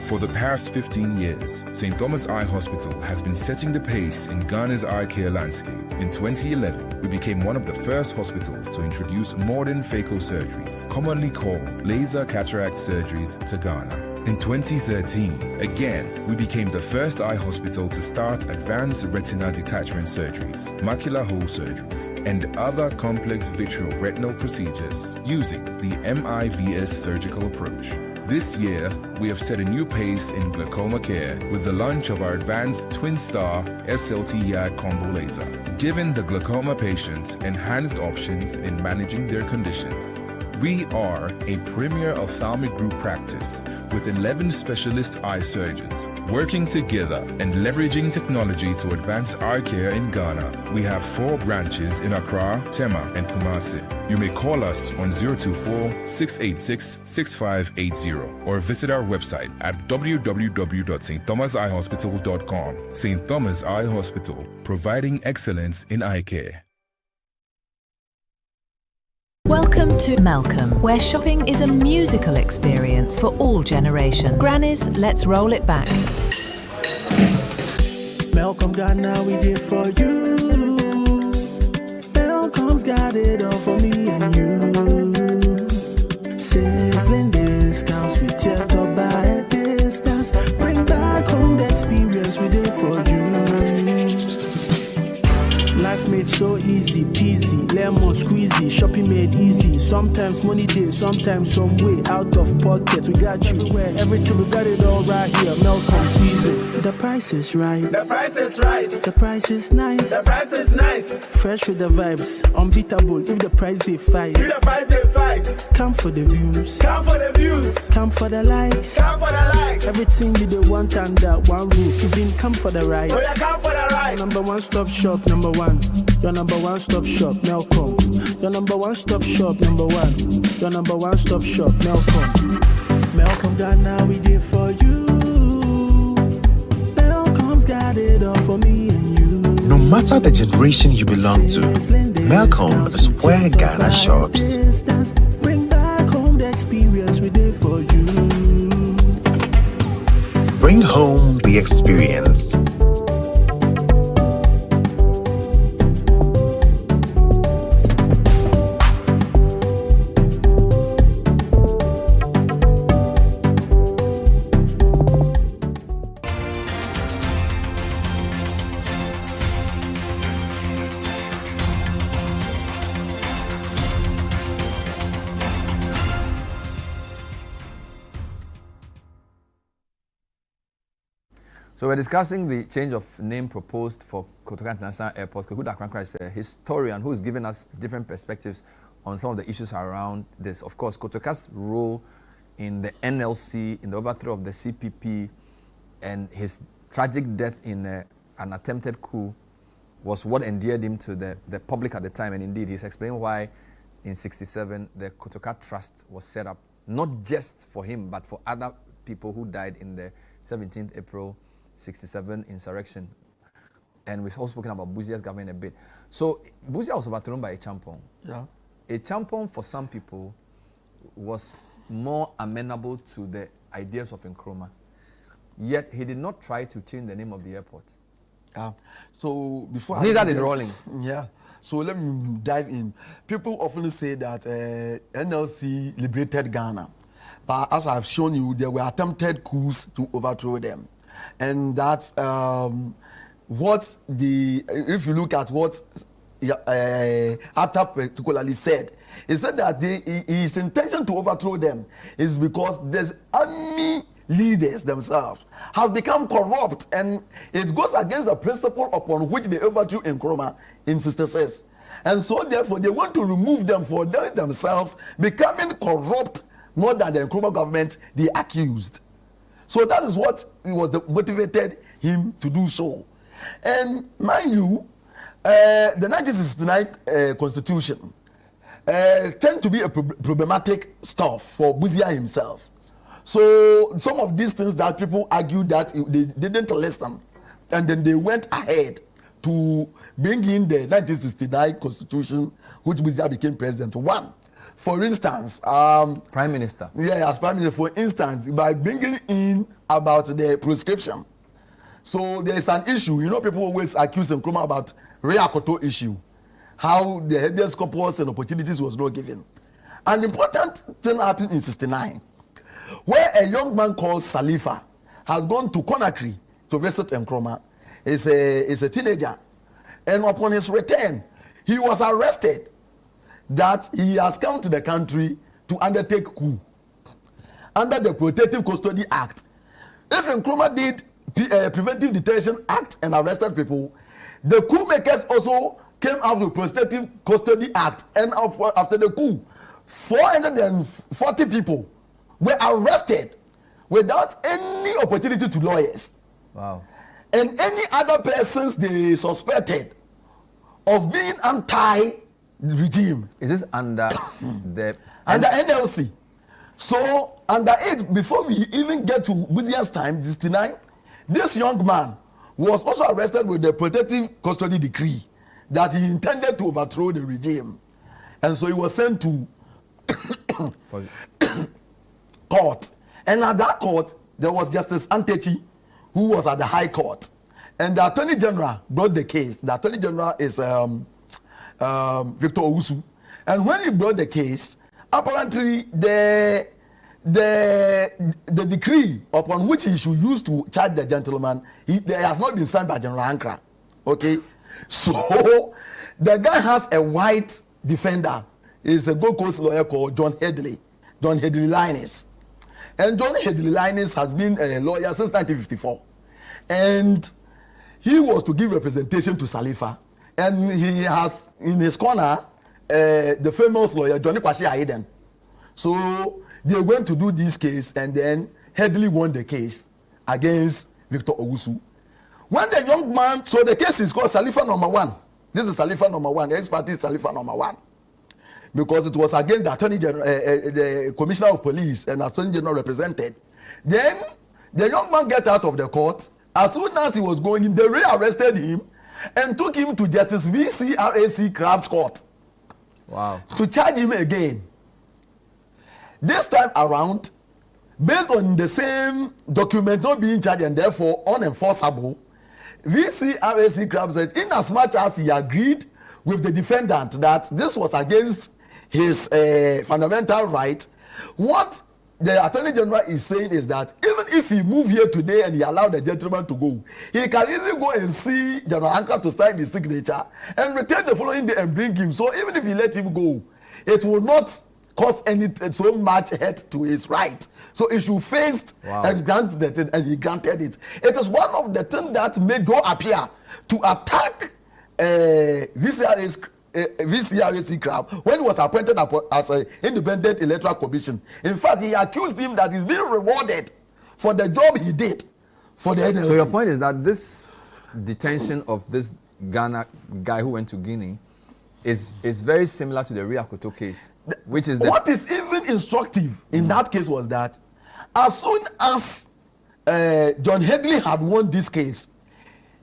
For the past 15 years, St. Thomas Eye Hospital has been setting the pace in Ghana's eye care landscape. In 2011, we became one of the first hospitals to introduce modern phaco surgeries, commonly called laser cataract surgeries, to Ghana. In 2013, again, we became the first eye hospital to start advanced retina detachment surgeries, macular hole surgeries, and other complex vitreoretinal procedures using the MIVS surgical approach. This year, we have set a new pace in glaucoma care with the launch of our advanced Twin Star SLT-YAG combo laser, giving the glaucoma patients enhanced options in managing their conditions. We are a premier ophthalmic group practice with 11 specialist eye surgeons working together and leveraging technology to advance eye care in Ghana. We have 4 branches in Accra, Tema, and Kumasi. You may call us on 024-686-6580 or visit our website at www.stthomaseyehospital.com. St. Thomas Eye Hospital, providing excellence in eye care. Welcome to Malcolm, where shopping is a musical experience for all generations. Granny's, let's roll it back. Malcolm Ghana, we did for you. Malcolm's got it all for me and you. Sizzling discounts, we tear up by a distance. Bring back home the experience we did for you. Life made so easy peasy, lemon squeezy, shopping made easy. Sometimes money day, sometimes some way out of pocket. We got you where everything, we got it all right here. Malcolm season. The price is right. The price is right. The price is nice. The price is nice. Fresh with the vibes, unbeatable. If the price they fight, if the price they fight. Come for the views. Come for the views. Come for the likes. Come for the likes. Everything you they want under one roof. Even come for the ride. Oh yeah, come for the ride. Number one stop shop, number one. Your number one stop shop, Malcolm. Your number one stop shop, number one. Your number one stop shop, Malcolm. Malcolm Ghana, we did for you. Malcolm's got it all for me and you. No matter the generation you belong to, Malcolm is where Ghana shops. Bring back home the experience we did for you. Bring home the experience. So we're discussing the change of name proposed for Kotoka International Airport. Kokuda Krankra is a historian who is giving us different perspectives on some of the issues around this. Of course, Kotoka's role in the NLC, in the overthrow of the CPP, and his tragic death in an attempted coup was what endeared him to the public at the time. And indeed, he's explained why in 1967 the Kotoka Trust was set up, not just for him, but for other people who died in the 17th April 1967 insurrection. And we've also spoken about Buzia's government a bit. So Buzia was overthrown by a champon. Yeah. A champon for some people was more amenable to the ideas of Nkrumah. Yet he did not try to change the name of the airport. So before neither did Rawlings. Yeah. So let me dive in. People often say that NLC liberated Ghana, but as I've shown you, there were attempted coups to overthrow them, and that's if you look at what Atta particularly said, he said that his intention to overthrow them is because there's army leaders themselves have become corrupt, and it goes against the principle upon which they overthrew Nkrumah in 1966. And so therefore they want to remove them for themselves becoming corrupt more than the Nkrumah government they accused. So that is what motivated him to do so. And mind you, the 1969 constitution tend to be a problematic stuff for Buzia himself. So some of these things that people argue that they didn't listen, and then they went ahead to bring in the 1969 constitution, which Buzia became president. One, for instance, Prime Minister. Yeah, as Prime Minister, for instance, by bringing in about the prescription. So there is an issue, people always accuse Nkrumah about Reakoto issue, how the habeas corpus and opportunities was not given. An important thing happened in 1969. Where a young man called Salifa has gone to Conakry to visit Nkrumah. Is a teenager, and upon his return, he was arrested that he has come to the country to undertake coup under the Protective Custody Act. If Nkrumah did Preventive Detention Act and arrested people, the coup makers also came out with Protective Custody Act, and after the coup, 440 people were arrested without any opportunity to lawyers. Wow. And any other persons they suspected of being anti-regime. Is this under under NLC? So under it, before we even get to Buzia's time, 1969, this young man was also arrested with the Protective Custody Decree that he intended to overthrow the regime, and so he was sent to court. And at that court, there was Justice Antechi, who was at the High Court, and the Attorney General brought the case. The Attorney General is Victor Owusu, and when he brought the case, apparently the decree upon which he should use to charge the gentleman, there has not been signed by General Ankara. Okay, so the guy has a white defender. Is a Gold Coast lawyer called John Headley Linus. And John Headley Linus has been a lawyer since 1954. And he was to give representation to Salifa. And he has in his corner the famous lawyer, Johnny Kwashi Aiden. So they went to do this case, and then Headley won the case against Victor Owusu. When the young man, so the case is called Salifa number 1. This is Salifa number 1. The ex-party is Salifa number 1. Because it was against the Attorney General, the Commissioner of Police, and Attorney General represented. Then the young man got out of the court. As soon as he was going in, they rearrested him and took him to Justice VCRAC Crab's Court. Wow. To charge him again. This time around, based on the same document not being charged and therefore unenforceable, VCRAC Crabs said, in as much as he agreed with the defendant that this was against his fundamental right, what the Attorney General is saying is that even if he move here today and he allow the gentleman to go, he can easily go and see General Ankara to sign his signature and return the following day and bring him. So even if he let him go, it will not cause any so much hurt to his right. So he should face and grant that, and he granted it. It is one of the things that made Go appear to attack VCRAC crowd when he was appointed as an independent electoral commission. In fact, he accused him that he's being rewarded for the job he did for the NLC. So your point is that this detention of this Ghana guy who went to Guinea is very similar to the Ria Koto case, which is what is even instructive in that case was that as soon as John Headley had won this case,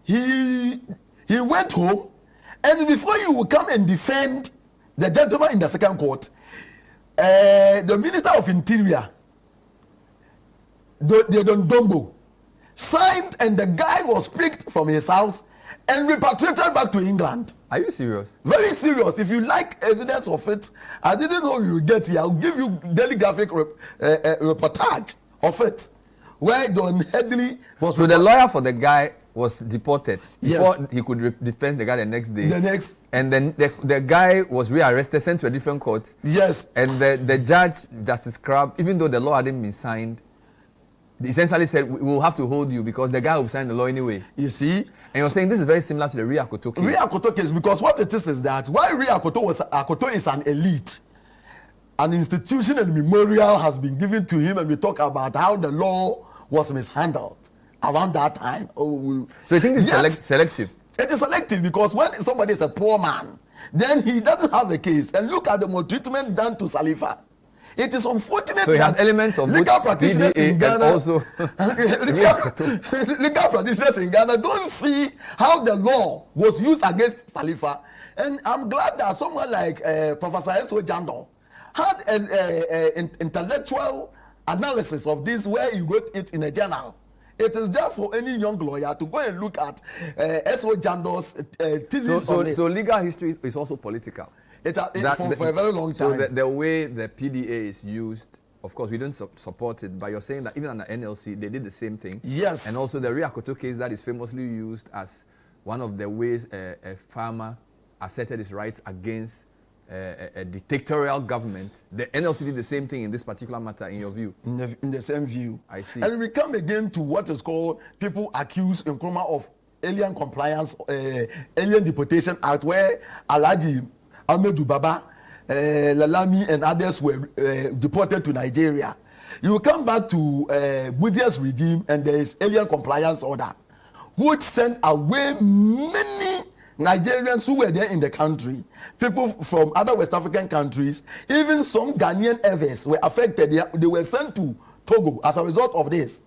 he went home, and before you would come and defend the gentleman in the second court, the Minister of Interior, the Dombo, signed, and the guy was picked from his house and repatriated back to England. Are you serious? Very serious. If you like evidence of it, I didn't know you would get here. I'll give you daily graphic reportage of it, where John Headley was. So the lawyer for the guy was deported before he could defend the guy the next day. And then the guy was rearrested, sent to a different court. Yes. And the judge, Justice Crabb, even though the law hadn't been signed, essentially said, we will have to hold you because the guy will sign the law anyway. You see? And you're saying this is very similar to the Ria Koto case. Ria Koto case, because what it is that while Ria Koto is an elite, an institution and memorial has been given to him, and we talk about how the law was mishandled around that time. So you think this is selective? It is selective because when somebody is a poor man, then he doesn't have a case. And look at the maltreatment done to Salifa. It is unfortunate so it has elements of legal practitioners in Ghana, and also legal practitioners in Ghana don't see how the law was used against Salifa. And I'm glad that someone like Professor S.O. Jando had an intellectual analysis of this where he wrote it in a journal. It is there for any young lawyer to go and look at S.O. Jando's thesis on it. So legal history is also political. For a very long time. So the way the PDA is used, of course, we don't support it, but you're saying that even under NLC, they did the same thing. Yes. And also the Ria Koto case that is famously used as one of the ways a farmer asserted his rights against a dictatorial government. The NLC did the same thing in this particular matter, in your view? In the same view. I see. And we come again to what is called people accused in Nkrumah of alien compliance, alien deportation act, where Alhaji Ahmedu Baba, Lalami and others were deported to Nigeria. You come back to Buzia's regime and there is alien compliance order, which sent away many Nigerians who were there in the country, people from other West African countries, even some Ghanaian Evers were affected. They were sent to Togo as a result of this.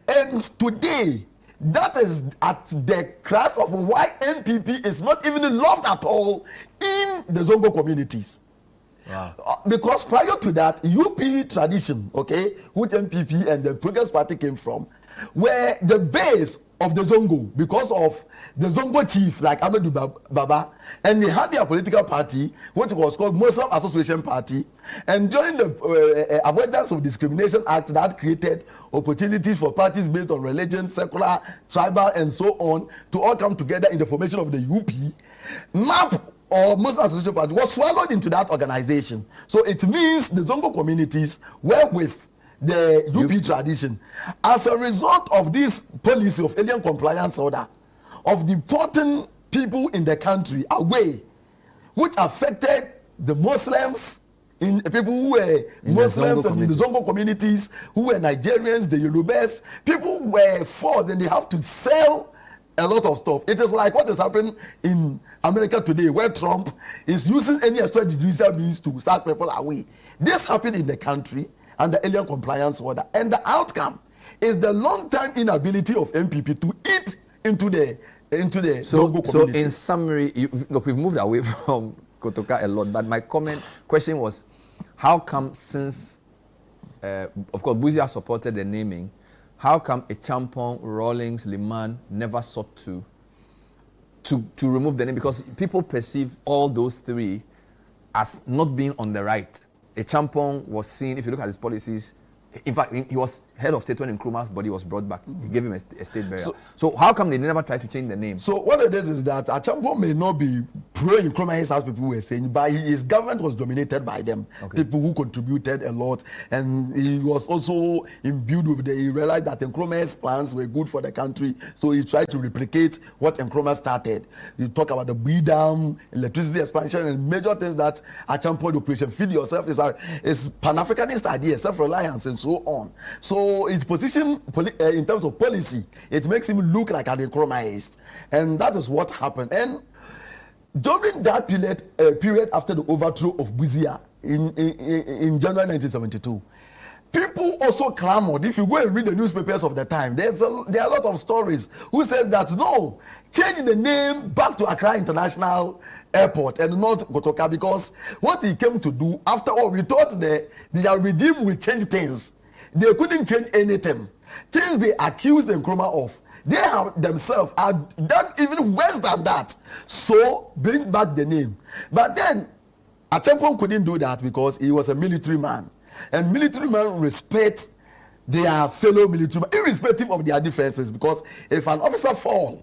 And today, that is at the crux of why NPP is not even loved at all in the Zongo communities. Wow. Because prior to that, UP tradition, okay, which NPP and the Progress Party came from, were the base of the Zongo because of the Zongo chief like Ahmedu Baba, and they had their political party, which was called Muslim Association Party, and during the Avoidance of Discrimination Act that created opportunities for parties based on religion, secular, tribal, and so on to all come together in the formation of the UP, MAP or Muslim Association Party was swallowed into that organization. So it means the Zongo communities were with the UP tradition. As a result of this policy of alien compliance order, of deporting people in the country away, which affected the Muslims, in people who were Muslims and in the Zongo communities, who were Nigerians, the Yorubas, people were forced and they have to sell a lot of stuff. It is like what is happening in America today, where Trump is using any extrajudicial means to start people away. This happened in the country under alien compliance order, and the outcome is the long-term inability of MPP to eat into the Zongo community. So in summary, look, we've moved away from Kotoka a lot, but my question was, how come since, of course, Buzia supported the naming, how come Echampong, Rawlings, Liman never sought to remove the name? Because people perceive all those three as not being on the right. Echampong was seen, if you look at his policies, In fact, he was head of state when Nkrumah's body was brought back. He gave him a state burial. So how come they never tried to change the name? So what it is that Achampo may not be pro-Nkrumah, as people were saying, but his government was dominated by them. Okay. People who contributed a lot, and he was also imbued with he realized that Nkrumah's plans were good for the country, so he tried to replicate what Nkrumah started. You talk about the B-Dam, electricity expansion, and major things that Achampo operation, feed yourself, is Pan-Africanist idea, self-reliance, and so on. So his position in terms of policy, it makes him look like an Nkrumahist, and that is what happened. And during that period after the overthrow of Buzia in January 1972, people also clamored. If you go and read the newspapers of the time, there are a lot of stories who said that no, change the name back to Accra International Airport and not Kotoka, because what he came to do, after all, we thought the regime will change things. They couldn't change anything. Things they accused Nkrumah of, they have themselves are done even worse than that. So bring back the name. But then Achampo couldn't do that because he was a military man. And military men respect their fellow military men, irrespective of their differences, because if an officer falls,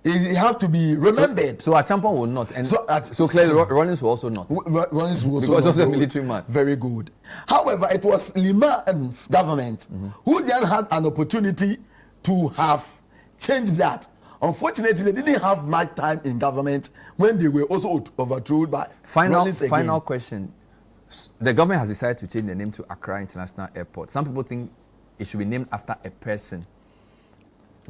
he has to be remembered. So Achampo will not. And so clearly Rollins will also not. Rollins will also because not. also a military man. Very good. However, it was Liman's government who then had an opportunity to have changed that. Unfortunately, they didn't have much time in government when they were also overthrown by Rollins again. Final question. The government has decided to change the name to Accra International Airport. Some people think it should be named after a person.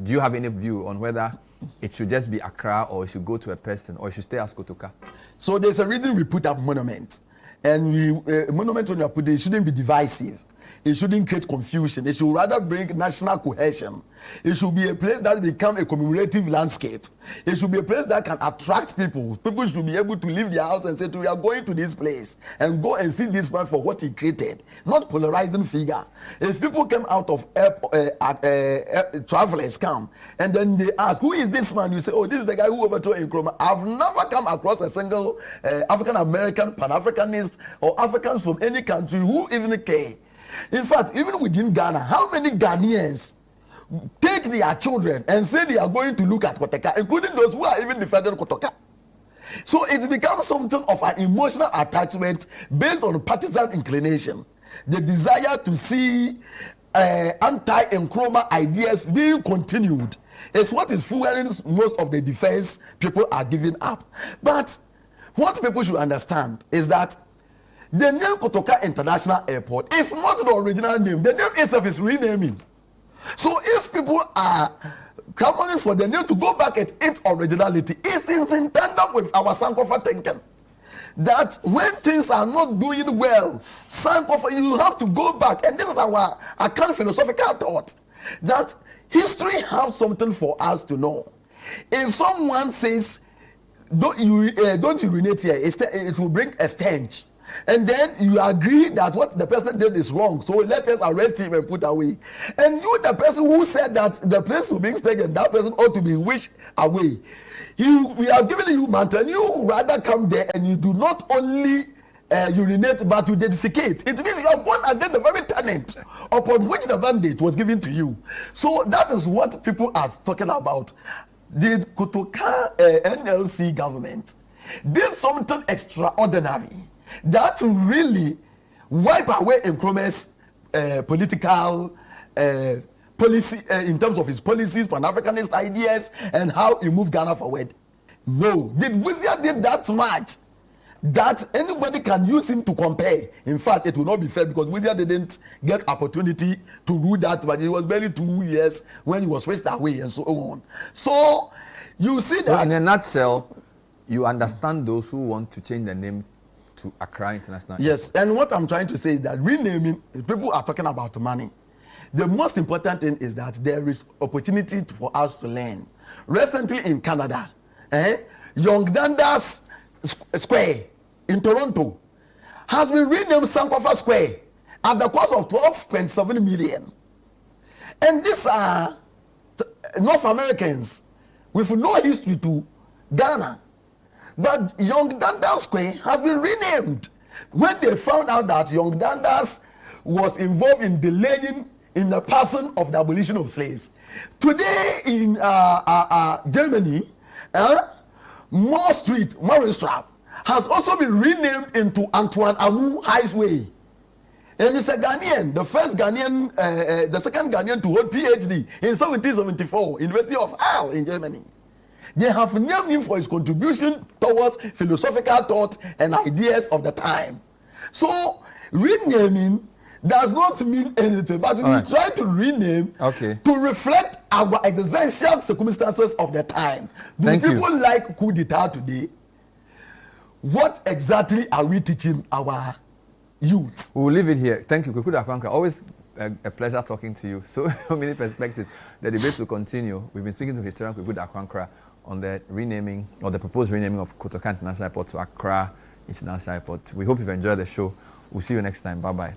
Do you have any view on whether it should just be Accra, or it should go to a person, or it should stay as Kotoka? So there's a reason we put up monuments. And monument, when you put it shouldn't be divisive. It shouldn't create confusion. It should rather bring national cohesion. It should be a place that become a commemorative landscape. It should be a place that can attract people. People should be able to leave their house and say, we are going to this place and go and see this man for what he created. Not polarizing figure. If people came out of travelers come and then they ask, who is this man? You say, oh, this is the guy who overthrew Nkrumah. I've never come across a single African-American, Pan-Africanist, or Africans from any country who even care. In fact, even within Ghana, how many Ghanaians take their children and say they are going to look at Kotoka, including those who are even defending Kotoka? So it becomes something of an emotional attachment based on partisan inclination. The desire to see anti-Nkrumah ideas being continued is what is fueling most of the defense people are giving up. But what people should understand is that the name Kotoka International Airport is not the original name. The name itself is renaming. So if people are clamoring for the name to go back at its originality, it's in tandem with our Sankofa thinking. That when things are not doing well, Sankofa, you have to go back. And this is our kind of philosophical thought. That history has something for us to know. If someone says, don't urinate here, it will bring a stench. And then you agree that what the person did is wrong, so let us arrest him and put away. And you, the person who said that the place will be taken, that person ought to be wished away. We have given you mantle, and you rather come there and you do not only urinate, but you defecate. It means you have gone against the very tenant upon which the mandate was given to you. So that is what people are talking about. The Kotoka NLC government did something extraordinary that really wipe away Nkrumah's political policy in terms of his policies, Pan-Africanist ideas, and how he moved Ghana forward. No, Buzia did that much that anybody can use him to compare. In fact, it will not be fair because Buzia didn't get opportunity to do that, but it was barely 2 years when he was switched away and so on. So you see that. So in a nutshell, you understand those who want to change the name to Accra International. Yes, and what I'm trying to say is that renaming, people are talking about money. The most important thing is that there is opportunity for us to learn. Recently in Canada, Young Dundas Square in Toronto has been renamed Sankofa Square at the cost of 12.7 million. And these are North Americans with no history to Ghana. But Young Dundas Square has been renamed when they found out that Young Dundas was involved in delaying in the passing of the abolition of slaves. Today in Germany, Mall Street, Marienstraße, has also been renamed into Antoine Arnault Highway. And it's a Ghanaian, the first Ghanaian, the second Ghanaian to hold PhD in 1774, University of Halle in Germany. They have named him for his contribution towards philosophical thought and ideas of the time. So, renaming does not mean anything, but we try to rename to reflect our existential circumstances of the time. Do people like coup d'etat today? What exactly are we teaching our youth? We'll leave it here. Thank you, Kukuda Kwankra. Always a pleasure talking to you. So many perspectives. The debate will continue. We've been speaking to historian Kukuda Kwankra on the renaming or the proposed renaming of Kotoka International Airport to Accra International Airport. We hope you've enjoyed the show. We'll see you next time. Bye-bye.